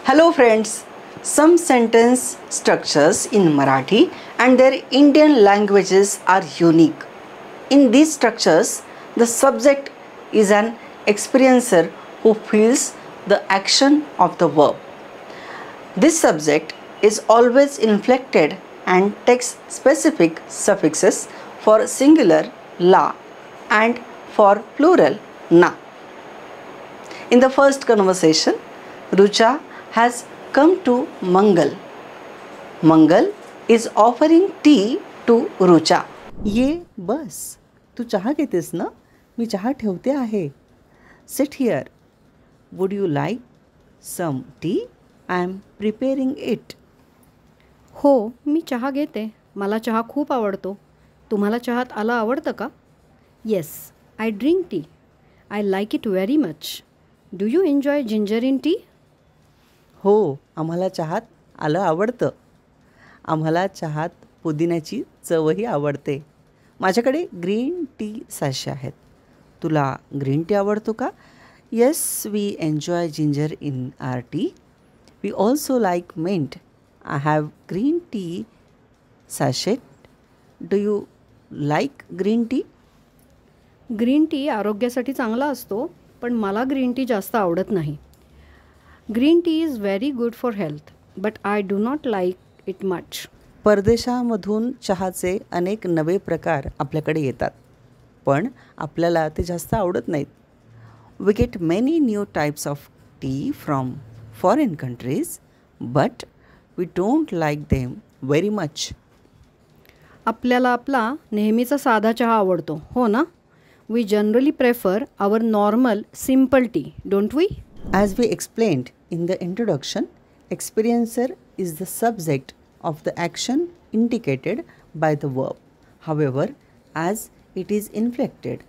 Hello friends, some sentence structures in Marathi and their Indian languages are unique. In these structures, the subject is an experiencer who feels the action of the verb. This subject is always inflected and takes specific suffixes for singular la and for plural na. In the first conversation, Rucha has come to Mangal. Mangal is offering tea to Rucha. ये बस तू चहा घेतेस ना? मी चहा ठेवते आहे. Sit here. Would you like some tea? I am preparing it. हो, मी चहा घेते. मला चहा खूप आवडतो. तुम्हाला चहात आलं आवडतं का? Yes, I drink tea. I like it very much. Do you enjoy ginger in T? हो, आम्हाला चहात आलं आवडतं. आम्हाला चहात पुदिन्याची चवही आवडते. माझ्याकडे ग्रीन टी सॅशे आहेत. तुला ग्रीन टी आवडतो का? Yes, we enjoy ginger in our tea. We also like mint. I have green tea sachet. Do you like green tea? Green tea आरोग्यासाठी चांगला असतो, पण मला ग्रीन टी जास्त आवडत नाही. Green tea is very good for health, but I do not like it much. परदेशामधून चहाचे अनेक नवे प्रकार आपल्याकडे येतात, पण आपल्याला ते जास्त आवडत नाहीत. We get many new types of tea from foreign countries, but we don't like them very much. आपल्याला आपला नेहमीचा साधा चहा आवडतो, हो ना? We generally prefer our normal simple tea, don't we? As we explained in the introduction, experiencer is the subject of the action indicated by the verb. However, as it is inflected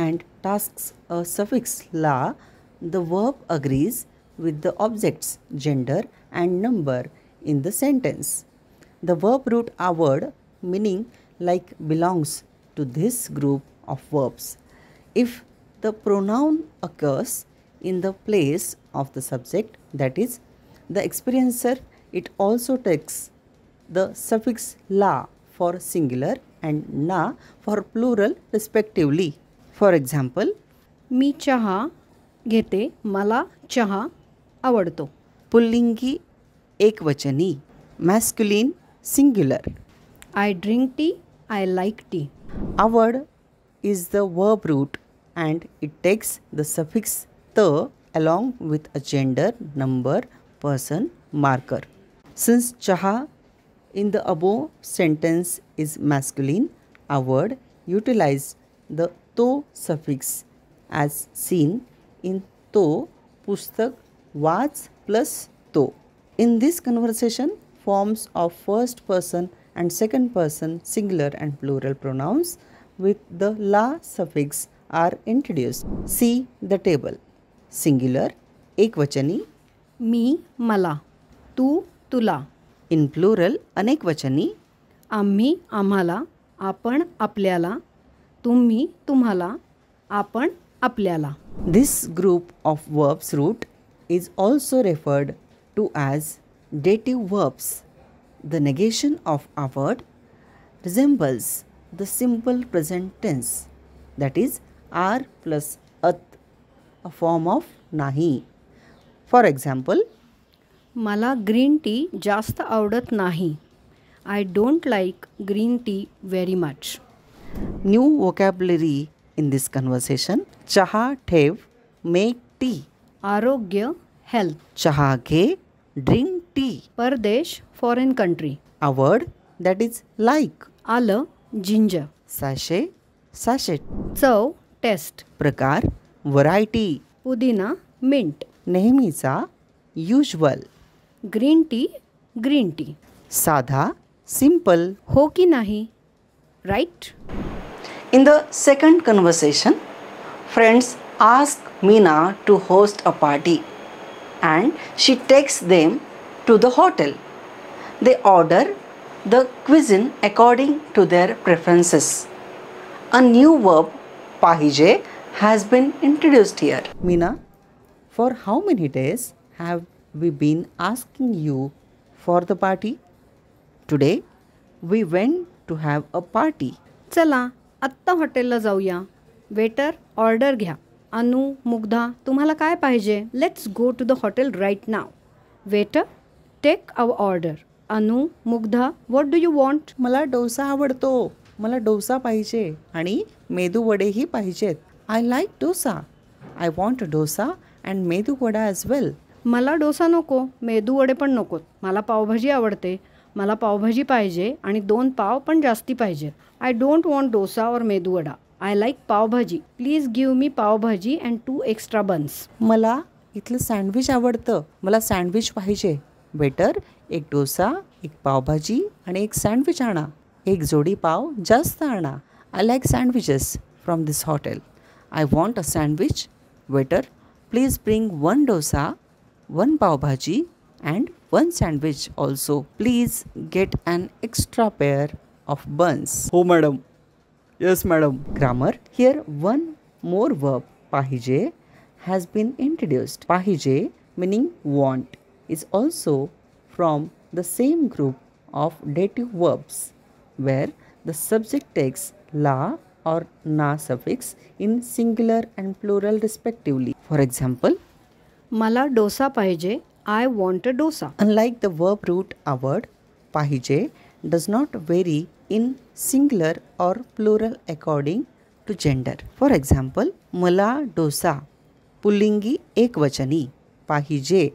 and tasks a suffix la, the verb agrees with the object's gender and number in the sentence. The verb root award meaning like belongs to this group of verbs. If the pronoun occurs in the place of the subject, that is the experiencer, it also takes the suffix la for singular and na for plural respectively. For example, मी चहा घेते. मला चहा आवडतो. पुल्लिंगी एकवचनी, masculine singular. I drink tea. I like tea. Award is the verb root and it takes the suffix the along with a gender, number, person, marker. Since chaha in the above sentence is masculine, a word utilized the to suffix as seen in to pustak watch plus to. In this conversation, forms of first person and second person singular and plural pronouns with the la suffix are introduced. See the table. Singular एकवचनी, मी मला. तू तुला. In plural अनेकवचनी, आम्ही आम्हाला. आपण आपल्याला. तुम्ही तुम्हाला. आपण आपल्याला. This group of verbs root is also referred to as dative verbs. The negation of a word resembles the simple present tense, that is are plus at, a form of नाही. For example, मला green tea जास्त आवडत नाही. I don't like green T very much. new vocabulary in this conversation. चहा ठेव, make tea. आरोग्य, health. चहा घे, drink tea. परदेश, foreign country. A word that is like. आलं, जिंजर. Sachet, sachet. चव, टेस्ट. प्रकार, variety. पुदिना, मिंट. नेहमीचा, usual. Green tea, green T. साधा, simple. हो की नाही? Right? In the second conversation, friends ask Meena to host a party and she takes them to the hotel. They order the cuisine according to their preferences. A new verb, पाहिजे, has been introduced here. Meena, for how many days have we been asking you for the party? Today we went to have a party. चला आत्ता हॉटेलला जाऊया. Waiter order घ्या. अनु, मुग्धा, तुम्हाला काय पाहिजे? Let's go to the hotel right now. Waiter take our order. Anu, Mugdha, what do you want? मला डोसा आवडतो. मला डोसा पाहिजे आणि मेदू वडेही पाहिजेत. I like dosa. I want dosa and medu vada as well. मला डोसा नको, मेदू वडे पण नकोत. मला पावभाजी आवडते. मला पावभाजी पाहिजे आणि 2 पाव पण जास्ती पाहिजेत. आय डोंट वॉन्ट डोसा और medu vada. I like pav bhaji. Please give me pav bhaji and 2 extra buns. मला इथलं सँडविच आवडतं. मला सँडविच पाहिजे. वेटर, एक डोसा, एक पावभाजी आणि एक सँडविच आणा. एक जोडी पाव जास्त आणा. I like sandwiches from this hotel. I want a sandwich. Waiter, please bring 1 dosa, 1 pav bhaji and 1 sandwich also. Please get an extra pair of buns. हो madam. Yes madam. Grammar. Here one more verb पाहिजे has been introduced. पाहिजे meaning want is also from the same group of dative verbs where the subject takes la or na suffix in singular and plural respectively. For example, मला डोसा पाहिजे. I want a dosa. unlike the verb root a word, पाहिजे does not vary in singular or plural according to gender. For example, मला डोसा पुल्लिंगी एकवचनी, पाहिजे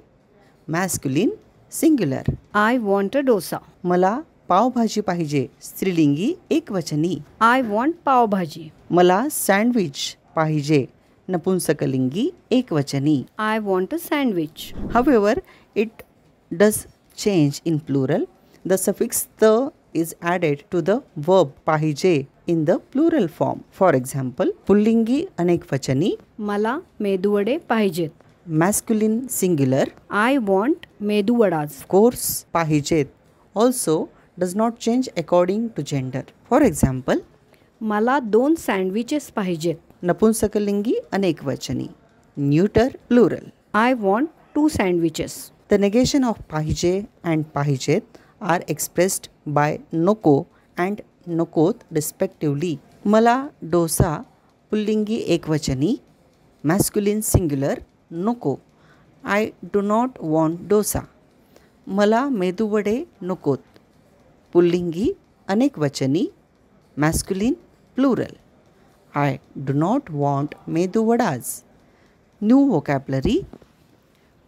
masculine singular. I want अ डोसा. मला पावभाजी पाहिजे स्त्रीलिंगी एकवचनी. I want pav bhaji. मला sandwich पाहिजे नपुंसकलिंगी एकवचनी. I want a sandwich. However, it does change in plural. The suffix the is added to the verb पाहिजे in the plural form. For example, पुल्लिंगी अनेकवचनी, मला मेदूवडे पाहिजेत. masculine singular, I want medu vadas. of course, पाहिजेत also does not change according to gender. For example, मला 2 sandwiches पाहिजेत. नपुंसकलिंगी अनेकवचनी, neuter plural. I want 2 sandwiches. The negation of पाहिजे and पाहिजेत are expressed by नको and नकोत respectively. मला डोसा पुल्लिंगी एकवचनी, masculine singular, नको. I do not want dosa. मला मेदूवडे नकोत, पुल्लिंगी अनेकवचनी, masculine plural. I do not want medu vadas. New vocabulary.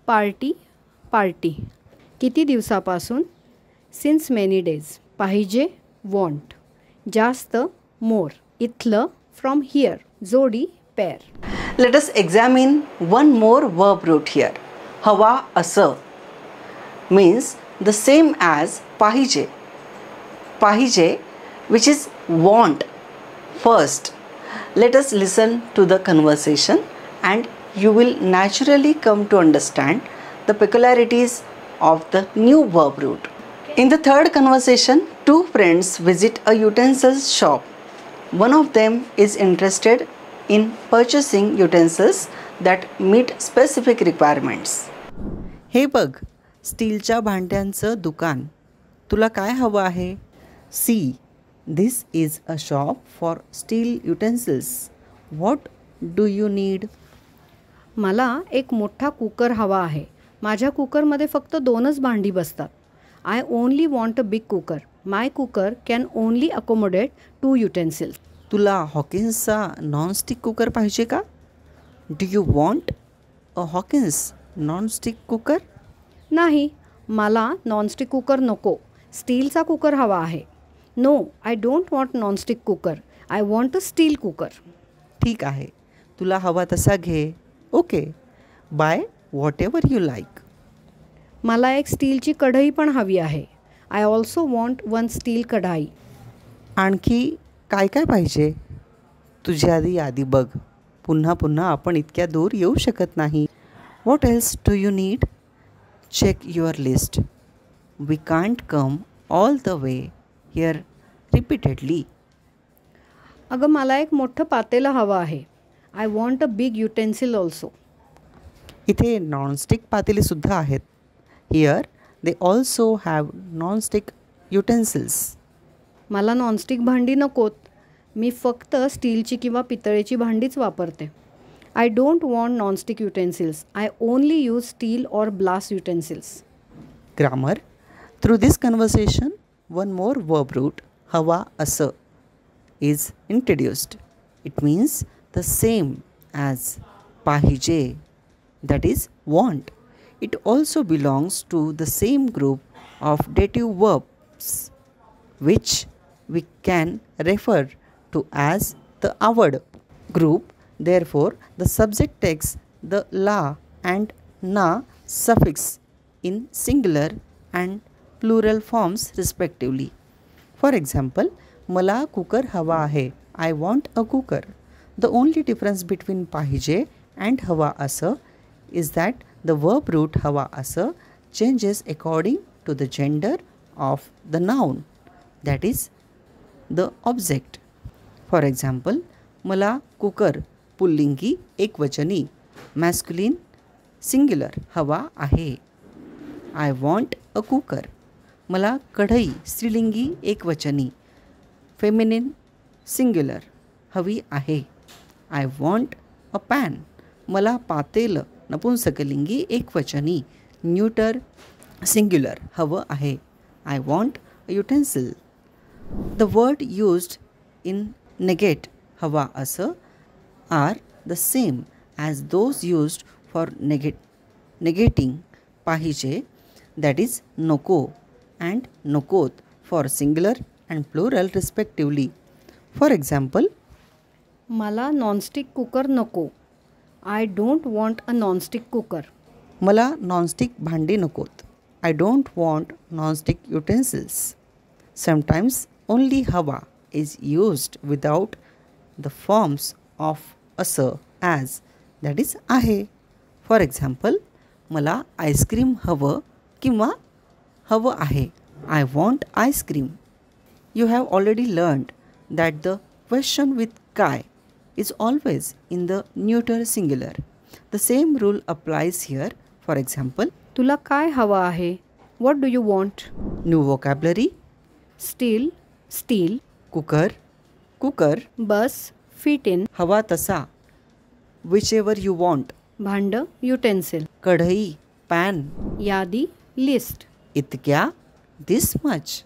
Party party. किती दिवसापासून? Since many days. पाहिजे वॉन्ट. जास्त मोर. इथलं फ्रॉम हिअर. जोडी pair. Let us examine one more verb root here. हवा असं means the same as पाहिजे. पाहिजे which is want. First, let us listen to the conversation and you will naturally come to understand the peculiarities of the new verb root. In the third conversation, 2 friends visit a utensils shop. One of them is interested in purchasing utensils that meet specific requirements. हे बघ, स्टीलच्या भांड्यांचं दुकान. तुला काय हवं आहे? See, this is a shop for steel utensils. What do you need? मला एक मोठा कुकर हवा आहे. माझ्या कुकरमध्ये फक्त 2च भांडी बसतात. I only want a big cooker. My cooker can only accommodate 2 utensils. तुला हॉकिन्सचा नॉनस्टिक कुकर पाहिजे का? Do you want a Hawkins nonstick cooker? नाही, मला नॉनस्टिक कुकर नको. स्टीलचा कुकर हवा आहे. No, I don't want nonstick cooker. I want a steel cooker. ठीक आहे, तुला हवा तसा घे. Okay, by whatever you like. मला एक स्टीलची कढई पण हवी आहे. आय ऑल्सो वॉन्ट 1 स्टील कढाई. आणखी काय काय पाहिजे? तुझी आधी यादी बघ. पुन्हा पुन्हा आपण इतक्या दूर येऊ शकत नाही. What else do you need? Check your list. We can't come all the way here repeatedly. अगं, मला एक मोठं पातेलं हवं आहे. I want a big utensil also. इथे नॉनस्टिक पातेलेसुद्धा आहेत. Here they also have non-stick utensils. मला नॉनस्टिक भांडी नकोत. मी फक्त स्टीलची किंवा पितळेची भांडीच वापरते. I don't want nonstick utensils. I only use steel or brass utensils. Grammar. Through this conversation, one more verb root, हवा असं, is introduced. It means the same as पाहिजे, that is want. It also belongs to the same group of dative verbs which we can refer to as the आवड group. Therefore, the subject takes the la and na suffix in singular and plural forms respectively. For example, मला cooker हवा आहे. I want a cooker. The only difference between पाहिजे and हवा असं is that the verb root हवा असं changes according to the gender of the noun, that is the object. For example, मला cooker पुल्लिंगी एकवचनी masculine singular हवा आहे. I want a cooker. मला कढई स्त्रीलिंगी एकवचनी feminine singular हवी आहे. I want a pan. मला पातेलं नपुंसकलिंगी एकवचनी neuter singular हवं आहे. I want a utensil. The word used in negate हवा असं are the same as those used for negating पाहिजे, that is नको and नकोत for singular and plural respectively. For example, मला नॉनस्टिक कुकर नको. I don't want a nonstick cooker. मला nonstick भांडी नकोत. I don't want non-stick utensils. Sometimes only हवा is used without the forms of असं as, that is आहे. For example, मला ice cream हवं किंवा हवं आहे. I want ice cream. You have already learned that the question with काय is always in the neuter singular. The same rule applies here. For example, तुला काय हवं आहे? What do you want? new vocabulary, steel, steel. cooker, cooker, bus, fit in. हवा तसा, whichever you want, भांड, युटेन्सिल. कढई, pan, यादी, लिस्ट. इतक्या, this much,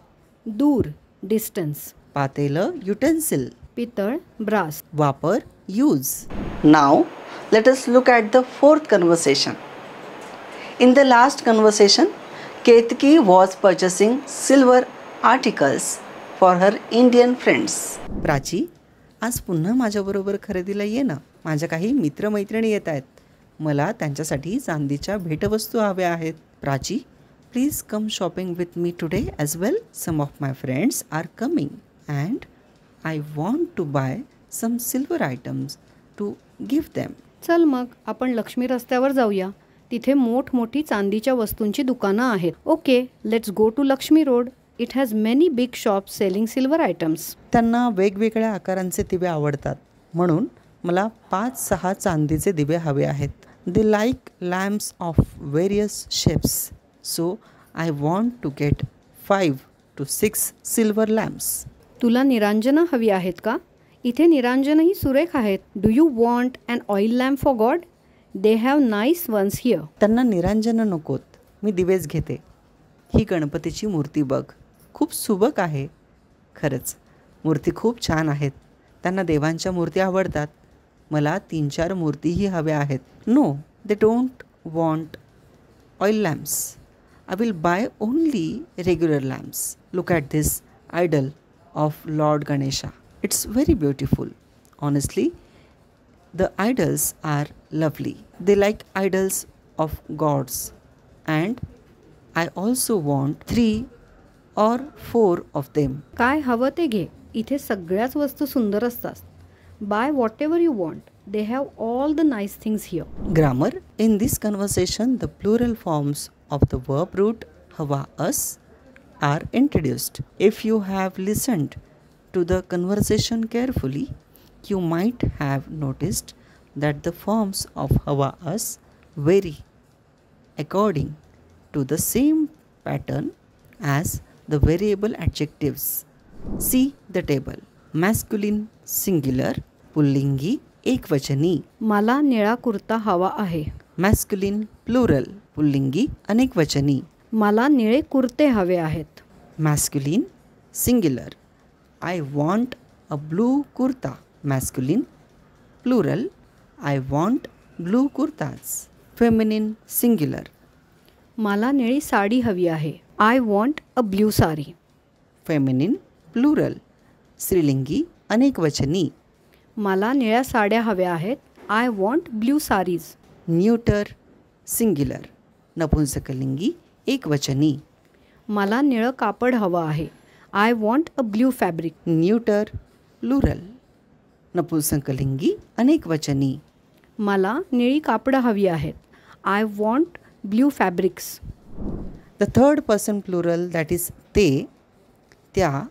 दूर, डिस्टन्स. पातेलं, utensil, पितळ, ब्रास. वापर, use. Now, let us look at the fourth conversation. In the last conversation, Ketki was purchasing silver articles for her Indian friends. Prachi, आज पुन्हा माझ्याबरोबर खरेदीला ये ना. माझ्या काही मित्रमैत्रिणी येत आहेत. मला त्यांच्यासाठी चांदीच्या भेटवस्तू हव्या आहेत. Prachi, please come shopping with me today as well. Some of my friends are coming and I want to buy some silver items to give them. चल मग आपण लक्ष्मी रस्त्यावर जाऊया. तिथे मोठमोठी चांदीच्या वस्तूंची दुकानं आहेत. Okay, let's go to Lakshmi Road. It has many big shops selling silver items. त्यांना वेगवेगळ्या आकारांचे दिवे आवडतात, म्हणून मला 5-6 चांदीचे दिवे हवे आहेत. They like lamps of various shapes, so I want to get 5 to 6 silver lamps. तुला निरांजनं हवी आहेत का? इथे निरांजनही सुरेख आहेत. Do you want an oil lamp for God? They have nice ones here. त्यांना निरांजनं नकोत, मी दिवेच घेते. ही गणपतीची मूर्ती बघ, खूप सुबक आहे. खरंच मूर्ती खूप छान आहेत. त्यांना देवांच्या मूर्ती आवडतात. मला 3-4 मूर्तीही हव्या आहेत. No, they don't want oil lamps. I will buy only regular lamps. Look at this idol of Lord Ganesha. It's very beautiful. Honestly, the idols are lovely. They like idols of gods, and I also want 3 or 4 of them. काय हवं ते घे. इथे सगळ्याच वस्तू सुंदर असतात. By what ever you want. They have all the nice things here. Grammar. In this conversation, the plural forms of the verb root हवा अस are introduced. If you have listened to the conversation carefully, you might have noticed that the forms of हवा अस vary according to the same pattern as the variable adjectives. See the table. Masculine singular पुल्लिंगी एकवचनी. मला निळा कुर्ता हवा आहे. Masculine plural पुल्लिंगी अनेकवचनी. मला निळे कुर्ते हवे आहेत. Masculine singular I want a blue kurta. Masculine plural I want blue kurtas. Feminine singular मला निळी साडी हवी आहे. I want a blue sari. feminine plural स्त्रीलिंगी अनेकवचनी. मला निळ्या साड्या हव्या आहेत. I want blue saris. Neuter singular नपुंसकलिंगी एकवचनी. मला निळं कापड हवं आहे. I want a blue fabric. Neuter plural नपुंसकलिंगी अनेकवचनी. मला निळी कापडं हवी आहेत. I want blue fabrics. The third person plural, that is they, त्या,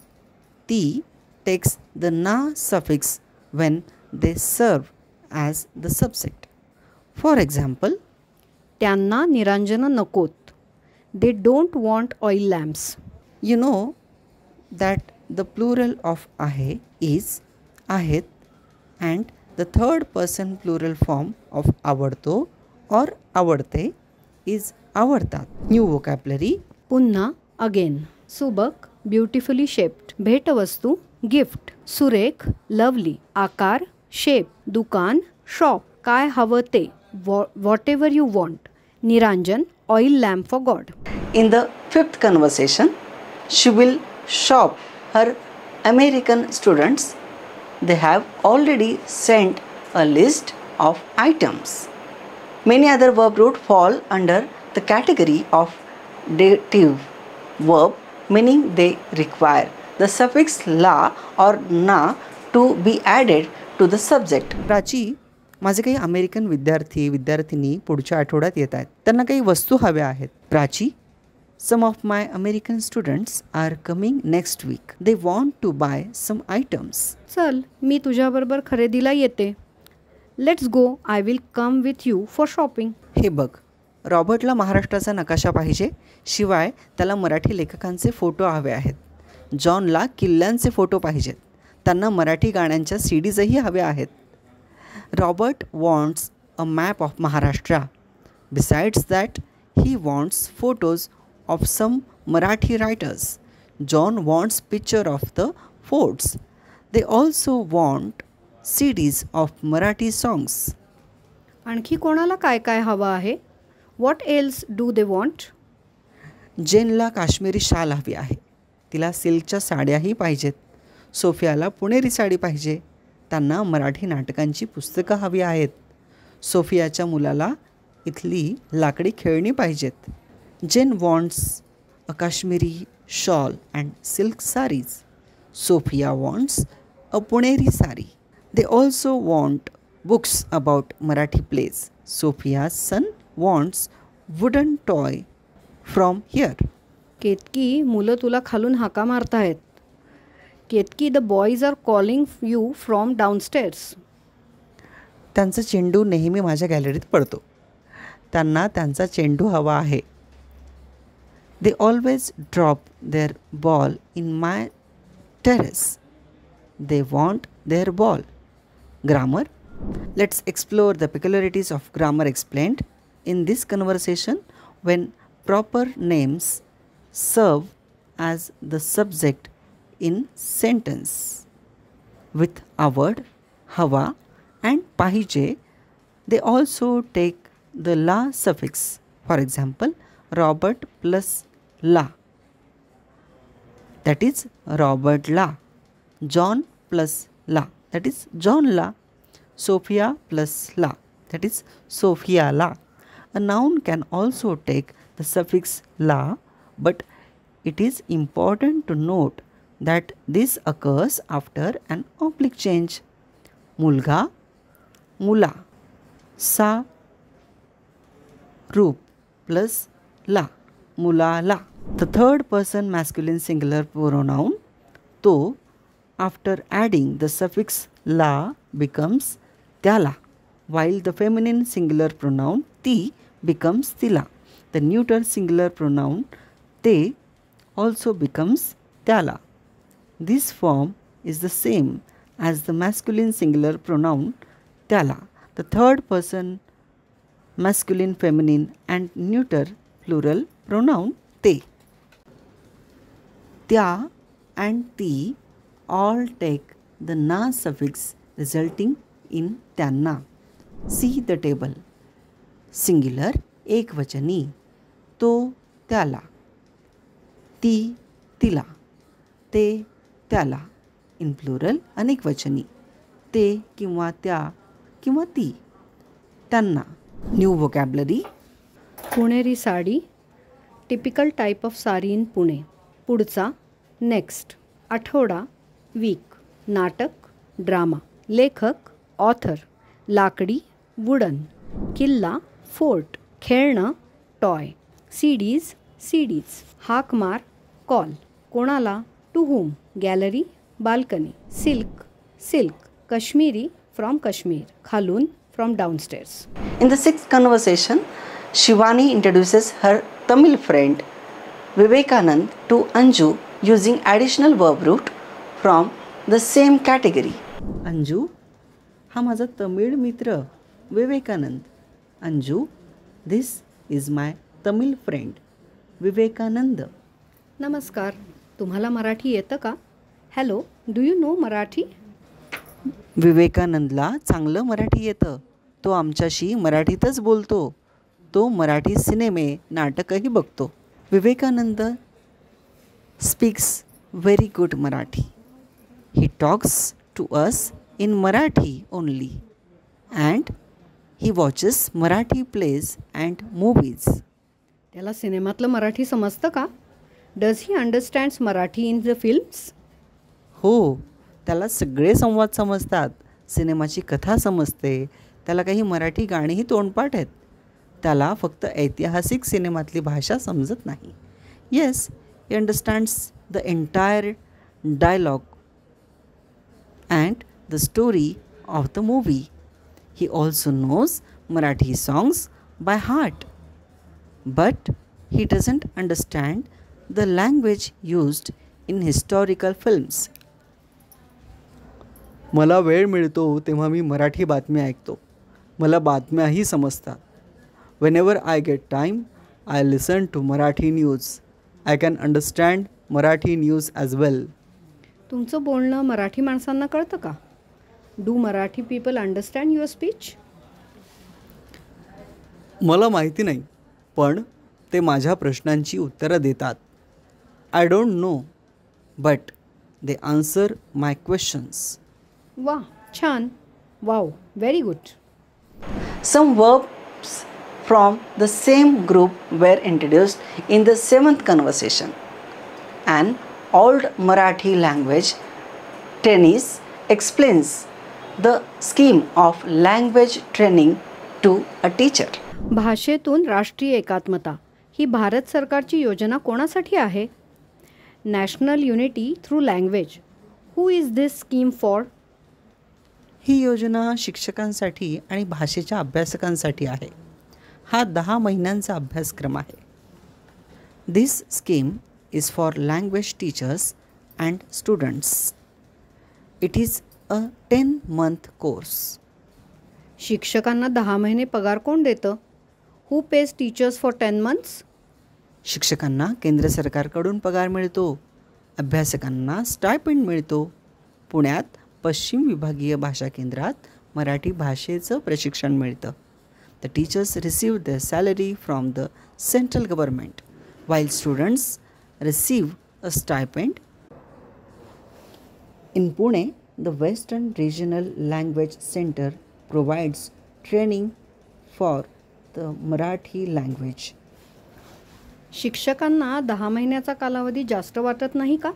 ती, takes the na suffix when they serve as the subject. For example, त्यांना निरांजनं नकोत. दे don't want oil lamps. you know that the plural of आहे is आहेत and the third person plural form of आवडतो or आवडते is आवडतात. New vocabulary. पुन्हा again. सुबक ब्युटिफुली शेप्ड. भेटवस्तू गिफ्ट. सुरेख लवली. आकार शेप. दुकान शॉप. काय हवं ते वॉट एव्हर यू वॉन्ट. निरांजन oil lamp for God. In the fifth conversation, she will shop her American students. They have already sent a list of items. Many other verb root fall under the category of dative verb, meaning they require the suffix la or na to be added to the subject. Prachi, माझे काही American विद्यार्थी पुढच्या आठवड्यात येत आहेत. त्यांना काही वस्तू हव्या आहेत. Prachi, some of my American students are coming next week. They want to buy some items. चल मी तुझ्याबरोबर खरेदीला येते. Let's go. I will come with you for shopping. हे बघ, रॉबर्टला महाराष्ट्राचा नकाशा पाहिजे. शिवाय त्याला मराठी लेखकांचे फोटो हवे आहेत. जॉनला किल्ल्यांचे फोटो पाहिजेत. त्यांना मराठी गाण्यांच्या CDजही हव्या आहेत. Robert wants a map of Maharashtra. Besides that he wants photos of some Marathi writers. John wants picture of the forts. They also want CDs of Marathi songs. आणखी कोणाला काय काय हवं आहे. What else do they want. जेनला काश्मीरी शाल हवी आहे. तिला सिल्कच्या साड्याही पाहिजेत. सोफियाला पुणेरी साडी पाहिजे. त्यांना मराठी नाटकांची पुस्तकं हवी आहेत. सोफियाच्या मुलाला इथली लाकडी खेळणी पाहिजेत. Jane wants a Kashmiri shawl and silk saris. Sophia wants a Puneri sari. They also want books about Marathi plays. Sophia's son wants wooden toy from here. Ketaki, मुलं तुला खालून हाका मारतायत. Ketaki, the boys are calling you from downstairs. त्यांचा चेंडू नेहमी माझ्या गॅलरीत पडतो. त्यांना त्यांचा चेंडू हवा आहे. They always drop their ball in my terrace. They want their ball. Grammar. Let's explore the peculiarities of grammar explained in this conversation when proper names serve as the subject in sentence. With आवड, हवा and पाहिजे, they also take the la suffix. For example, Robert plus la, that is Robert la. John plus la, that is John la. Sophia plus la, that is Sophia la. A noun can also take the suffix la, but it is important to note that this occurs after an oblique change. Mulga, mula. Sa, roop plus la, mula la. The third person masculine singular pronoun to, after adding the suffix la, becomes त्याला, while the feminine singular pronoun ती becomes तिला. the neuter singular pronoun ते also becomes त्याला. This form is the same as the masculine singular pronoun त्याला, the third person masculine, feminine and neuter plural pronoun ते. त्या and ती all take the na suffix resulting in त्यांना. See the table. Singular एकवचनी तो त्याला, ती तिला, ते त्याला. इन प्लुरल अनेकवचनी ते किंवा त्या किंवा ती त्यांना. New vocabulary. Puneri sari, typical type of sari in Pune. पुढचा, नेक्स्ट. आठवडा, वीक. नाटक, ड्रामा. लेखक, ऑथर. लाकडी, वुडन. किल्ला, फोर्ट. खेळणं, टॉय. सीडीज. हाक मार, कॉल. कोणाला, to whom. Gallery, balcony. Silk. Kashmiri, from Kashmir. खालून, from downstairs. In the sixth conversation, Shivani introduces her Tamil friend Vivekanand to Anju using additional verb root from the same category. Anju, हा माझा तमिळ मित्र Vivekananda. Anju, this is my Tamil friend Vivekananda. नमस्कार, तुम्हाला मराठी येतं का? Hello, do you know Marathi? विवेकानंदला चांगलं मराठी येतं. तो आमच्याशी मराठीतच बोलतो. तो मराठी सिनेमे नाटकही बघतो. Vivekanand speaks very good Marathi. He talks to us in Marathi only and he watches Marathi plays and movies. त्याला सिनेमातलं मराठी समजतं का? Does he understands Marathi in the films? हो, त्याला सगळे संवाद समजतात. सिनेमाची कथा समजते. त्याला काही मराठी गाणीही तोंडपाठ आहेत. त्याला फक्त ऐतिहासिक सिनेमातली भाषा समजत नाही. Yes, he understands the entire dialogue and the story of the movie. He also knows Marathi songs by heart. But he doesn't understand the language used in historical films. मला वेळ मिळतो तेव्हा मी मराठी बातम्या ऐकतो. मला बातम्याही समजतात. Whenever I get time, I listen to Marathi news. I can understand Maraठी news as well. तुमचं बोलणं मराठी माणसांना कळतं का? Do Marathi people understand your speech? मला माहिती नाही, पण ते माझ्या प्रश्नांची उत्तरं देतात. I don't know, but they answer my questions. वा, छान. Wow, very good. Some verbs from the same group were introduced in the seventh conversation. An old Marathi language trainee explains the scheme of language training to a teacher. भाषेतून राष्ट्रीय एकात्मता ही भारत सरकारची योजना कोणासाठी आहे? National unity through language. Who is this scheme for? ही योजना शिक्षकांसाठी आणि भाषेच्या अभ्यासकांसाठी आहे. हा 10 महिन्यांचा अभ्यासक्रम आहे. This scheme is for language teachers and students. It is a 10-month course. शिक्षकांना 10 महिने पगार कोण देतं? Who pays teachers for 10 months? शिक्षकांना केंद्र सरकारकडून पगार मिळतो. अभ्यासकांना स्टायपेंड मिळतो. पुण्यात पश्चिम विभागीय भाषा केंद्रात मराठी भाषेचं प्रशिक्षण मिळतं. The teachers receive the salary from the central government while students receive a stipend. In Pune, the Western Regional Language Center provides training for the Marathi language. शिक्षकांना 10 महिन्याचा कालावधी जास्त वाटत नाही का?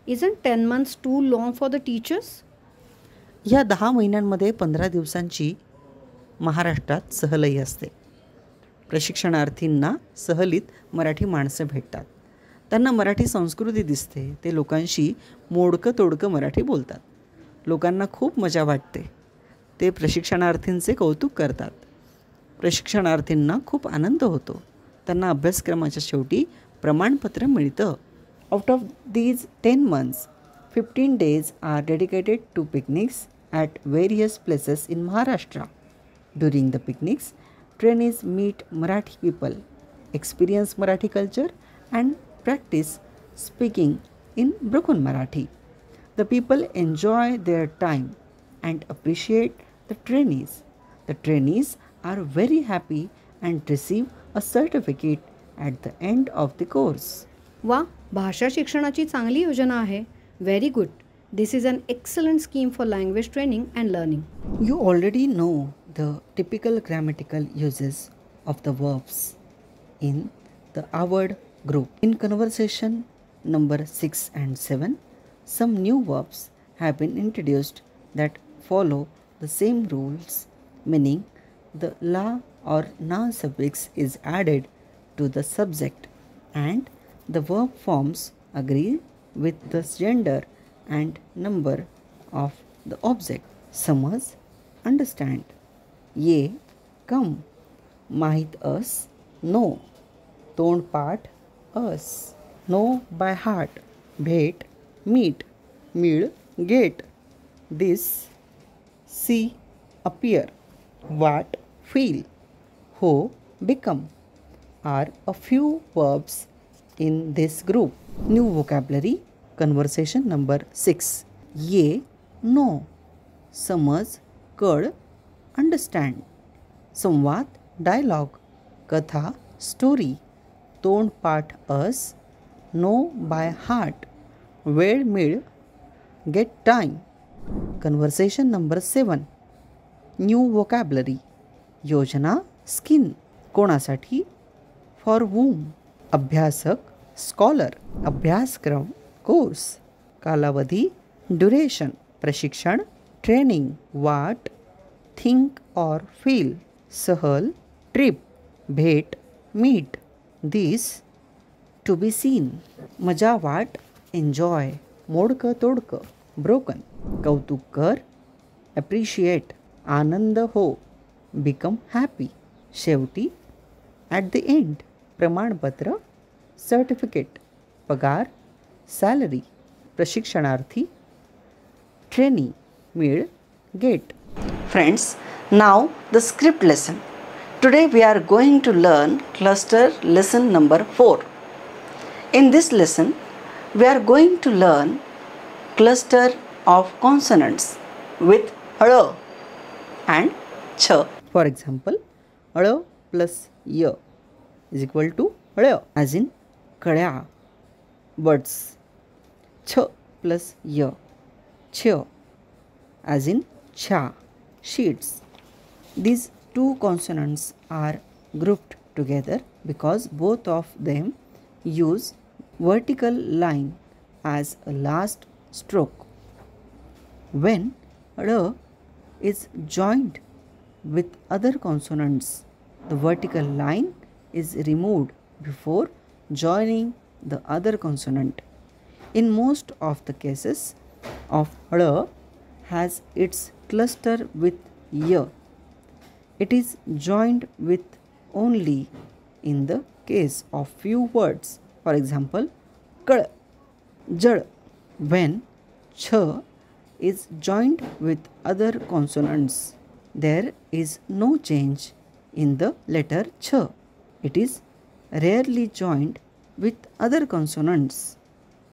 Isn't 10 months too long for the teachers? या 10 महिन्यांमध्ये 15 दिवसांची महाराष्ट्रात सहलही असते. प्रशिक्षणार्थींना सहलीत मराठी माणसं भेटतात. त्यांना मराठी संस्कृती दिसते. ते लोकांशी मोडकं तोडकं मराठी बोलतात. लोकांना खूप मजा वाटते. ते प्रशिक्षणार्थींचे कौतुक करतात. प्रशिक्षणार्थींना खूप आनंद होतो. त्यांना अभ्यासक्रमाच्या शेवटी प्रमाणपत्र मिळतं. Out of these 10 months, 15 days are dedicated to picnics at various places in Maharashtra. During the picnics, trainees meet Marathi people, experience Marathi culture and practice speaking in broken Marathi. The people enjoy their time and appreciate the trainees. The trainees are very happy and receive a certificate at the end of the course. वा, भाषा शिक्षणाची चांगली योजना आहे. Very good. This is an excellent scheme for language training and learning. You already know the typical grammatical uses of the verbs in the award group. In conversation number 6 and 7, some new verbs have been introduced that follow the same rules, meaning the la or na suffix is added to the subject and the verb forms agree with the gender and number of the object. समज, understand, ये, come, माहित अस, know, तोंडपाठ, us, know by heart, भेट, meet, मिळ, get, this, see, appear, what, feel, हो, become are a few verbs in this group. New vocabulary, conversation number 6. ये, know, समज, कळ, understand, संवाद, dialogue, कथा, story, तोंडपाठ us, know by heart, वेळ मिळ, get time. Conversation number 7. New vocabulary, योजना, स्कीम, कोणासाठी, फॉर whom, अभ्यासक, स्कॉलर, अभ्यासक्रम, कोर्स, कालावधी, ड्युरेशन, प्रशिक्षण, ट्रेनिंग, वाट, थिंक और फील, सहल, ट्रिप, भेट, meet, this, to be seen, मजा वाट, एन्जॉय, मोडकं तोडकं, ब्रोकन, कौतुक कर, ॲप्रिशिएट, आनंद हो, बिकम हॅपी, शेवटी, ॲट द एंड, प्रमाणपत्र, सर्टिफिकेट, पगार, सॅलरी, प्रशिक्षणार्थी, ट्रेनी, मिळ, gate. Friends, now the script lesson. Today we are going to learn cluster lesson number 4. In this lesson, we are going to learn cluster of consonants with ळ and ç. For example, ळ plus य is equal to ळ, as in कळ्या, birds. छ plus य, छ, as in छा, sheets. These two consonants are grouped together because both of them use vertical line as a last stroke. When ळ is joined with other consonants, the vertical line is removed before joining the other consonant. In most of the cases of ळ has its cluster with य. It is joined with only in the case of few words. For example, कळ, जळ. When छ is joined with other consonants, there is no change in the letter ch. It is rarely joined with other consonants.